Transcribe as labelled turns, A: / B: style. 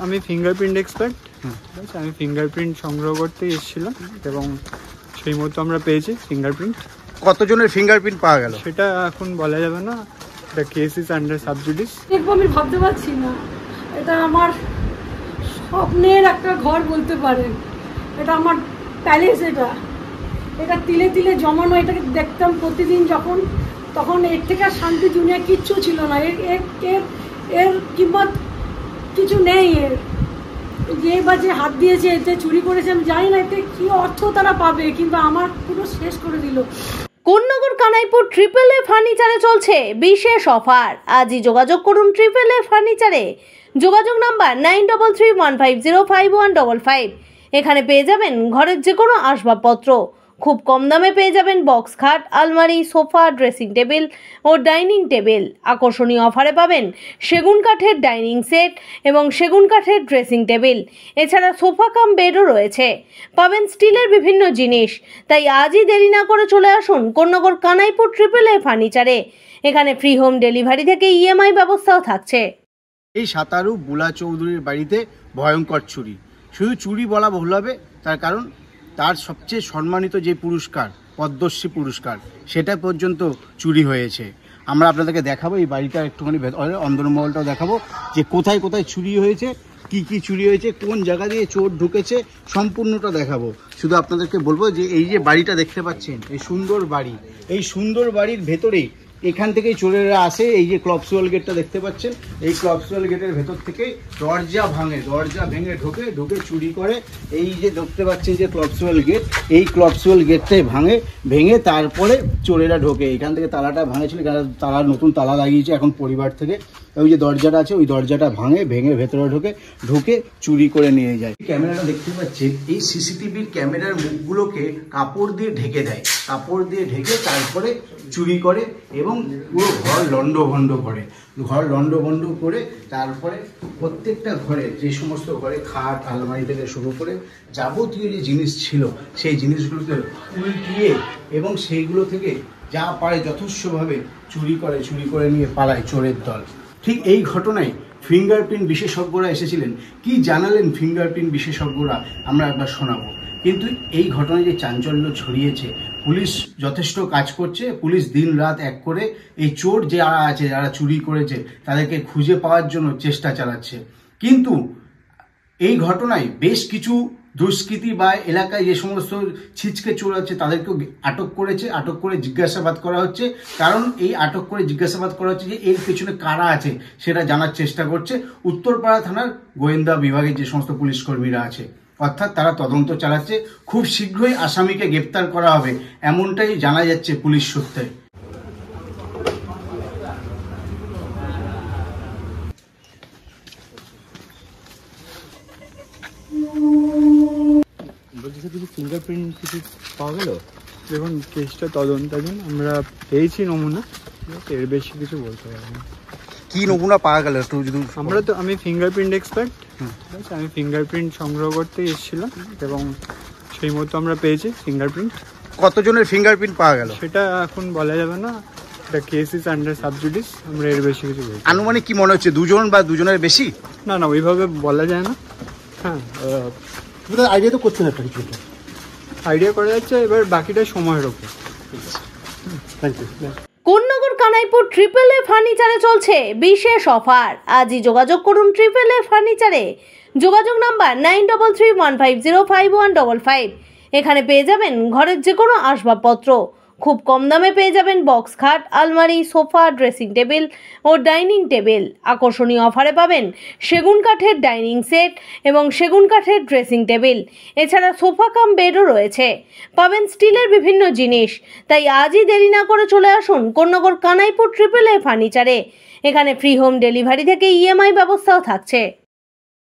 A: আমি fingerprint expert. আমি fingerprint সংগ্রহ করতে এসেছিলাম এবং সেই মতো আমরা পেয়েছি ফিঙ্গারপ্রিন্ট।
B: কতজনের ফিঙ্গারপ্রিন্ট পাওয়া গেল
A: সেটা এখন বলা যাবে না, the case is under sub judice.
C: আমি ভাবতে পারছি না, এটা আমার স্বপ্নের একটা ঘর বলতে পারেন, এটা আমার প্যালেস। এটা তিলে তিলে জমানো, এটাকে দেখতাম প্রতিদিন যখন, তখন এর থেকে আর শান্তি দুনিয়া কিচ্ছু ছিল না। এর কিংমত কিছু নেই। এর যে হাত দিয়েছে, যে চুরি করেছে, আমি জানি না এতে কি অর্থ তারা পাবে, কিন্তু আমার পুরো শেষ করে দিল।
D: কোন্নগর কানাইপুর ট্রিপল এ ফার্নিচারে চলছে বিশেষ অফার। আজই যোগাযোগ করুন ট্রিপল এ ফার্নিচারে। যোগাযোগ নাম্বার 9333105155। এখানে পেয়ে যাবেন ঘরের যে কোনো আসবাবপত্র। খুব কম দামে পেয়ে যাবেন বক্স খাট, আলমারি, সোফা, ড্রেসিং টেবিল ও ডাইনিং টেবিল। আকর্ষণীয় অফারে পাবেন সেগুন কাঠের ডাইনিং সেট এবং সেগুন কাঠের ড্রেসিং টেবিল। এছাড়া সোফা কাম বেডও রয়েছে। পাবেন স্টিলের বিভিন্ন জিনিস। তাই আজই দেরি না করে চলে আসুন কোন্নগর কানাইপুর ট্রিপল এ ফার্নিচারে। এখানে ফ্রি হোম ডেলিভারি থেকে ইএমআই ব্যবস্থাও থাকছে।
B: এই সাতারু বুলা চৌধুরীর বাড়িতে ভয়ঙ্কর চুরি। শুধু চুরি বলা ভুল হবে, তার কারণ তার সবচেয়ে সম্মানিত যে পুরস্কার, পদ্মশ্রী পুরস্কার, সেটা পর্যন্ত চুরি হয়েছে। আমরা আপনাদেরকে দেখাবো এই বাড়িটা একটুখানি অন্দরমহলটাও দেখাবো, যে কোথায় কোথায় চুরি হয়েছে, কি কি চুরি হয়েছে, কোন জায়গা দিয়ে চোর ঢুকেছে, সম্পূর্ণটা দেখাবো। শুধু আপনাদেরকে বলবো যে এই যে বাড়িটা দেখতে পাচ্ছেন, এই সুন্দর বাড়ি, এই সুন্দর বাড়ির ভেতরেই এখান থেকেই চোরেরা আসে। এই যে ক্লপসওয়াল গেটটা দেখতে পাচ্ছেন, এই ক্লপসওয়াল গেটের ভেতর থেকে দরজা ভেঙে ঢুকে চুরি করে। এই যে দেখতে পাচ্ছেন যে ক্লপসওয়াল গেট, এই ক্লপসওয়াল গেটটাই ভেঙে তারপরে চোরেরা ঢোকে। এখান থেকে তালাটা ভাঙেছিল, তালা নতুন তালা লাগিয়েছে এখন পরিবার থেকে। ওই যে দরজাটা আছে, ওই দরজাটা ভেঙে ভেতরে ঢুকে চুরি করে নিয়ে যায়। ক্যামেরাটা দেখতে পাচ্ছেন, এই সিসিটিভির ক্যামেরার মুখগুলোকে কাপড় দিয়ে ঢেকে দেয়। কাপড় দিয়ে ঢেকে তারপরে চুরি করে এবং পুরো ঘর লন্ডভন্ড করে তারপরে প্রত্যেকটা ঘরে, যে সমস্ত ঘরে খাট, আলমারি থেকে শুরু করে যাবতীয় যে জিনিস ছিল, সেই জিনিসগুলোকে উল্টিয়ে এবং সেইগুলো থেকে যা পারে যথেষ্টভাবে চুরি করে নিয়ে পালায় চোরের দল। ঠিক এই ঘটনায় ফিঙ্গারপ্রিন্ট বিশেষজ্ঞরা এসেছিলেন। কি জানালেন ফিঙ্গারপ্রিন্ট বিশেষজ্ঞরা আমরা একবার শোনাবো। কিন্তু এই ঘটনায় যে চাঞ্চল্য ছড়িয়েছে, পুলিশ যথেষ্ট কাজ করছে। পুলিশ দিন রাত এক করে এই চোর যারা আছে, যারা চুরি করেছে, তাদেরকে খুঁজে পাওয়ার জন্য চেষ্টা চালাচ্ছে। কিন্তু এই ঘটনায় বেশ কিছু দুষ্কৃতী বা এলাকায় যে সমস্ত ছিচকে চোর আছে, তাদেরকেও আটক করে জিজ্ঞাসাবাদ করা হচ্ছে। কারণ এই আটক করে জিজ্ঞাসাবাদ করা হচ্ছে যে এর পেছনে কারা আছে সেটা জানার চেষ্টা করছে উত্তরপাড়া থানার গোয়েন্দা বিভাগের যে সমস্ত পুলিশ কর্মীরা আছে। অর্থাৎ তারা তদন্ত চালাচ্ছে। খুব শীঘ্রই আসামিকে গ্রেপ্তার করা হবে, এমনটাই জানা যাচ্ছে পুলিশ সূত্রে।
A: ফিঙ্গারপ্রিন্ট কিছু পাওয়া গেল? দেখুন, কেসটা তদন্তাধীন। আমরা পেয়েছি নমুনা, এর বেশি কিছু বলতে পারবো না।
B: কি নমুনা পাওয়া গেল একটু যদি?
A: আমি ফিঙ্গারপ্রিন্ট এক্সপার্ট। আমি ফিঙ্গারপ্রিন্ট সংগ্রহ করতে এসেছিলাম এবং সেই মতো আমরা পেয়েছি ফিঙ্গারপ্রিন্ট।
B: কতজনের ফিঙ্গারপ্রিন্ট পাওয়া গেল
A: সেটা এখন বলা যাবে না, the case is under sub judice. আমরা এর বেশি কিছু বলছি।
B: আনুমানিক কি মনে হচ্ছে, দুজন বা দুজনের বেশি?
A: না, ওইভাবে বলা যায় না। হ্যাঁ,
B: আইডিয়া তো করছেন একটা কিছু,
A: আইডিয়া করা যাচ্ছে, এবার বাকিটা সময়ের ওপর। Thank you.
D: Konnagar Kanaipur triple A ফার্নিচারে চলছে বিশেষ অফার। আজই যোগাযোগ করুন ট্রিপল এ ফার্নিচারে। যোগাযোগ নাম্বার 9333105155। এখানে পেয়ে যাবেন ঘরের যে কোনো আসবাবপত্র। খুব কম দামে পেয়ে যাবেন বক্স খাট, আলমারি, সোফা, ড্রেসিং টেবিল ও ডাইনিং টেবিল। আকর্ষণীয় অফারে পাবেন সেগুন কাঠের ডাইনিং সেট এবং সেগুন কাঠের ড্রেসিং টেবিল। এছাড়া সোফা কাম বেডও রয়েছে। পাবেন স্টিলের বিভিন্ন জিনিস। তাই আজই দেরি না করে চলে আসুন কোন্নগর কানাইপুর ট্রিপল এ ফার্নিচারে। এখানে ফ্রি হোম ডেলিভারি থেকে ইএমআই ব্যবস্থাও থাকছে।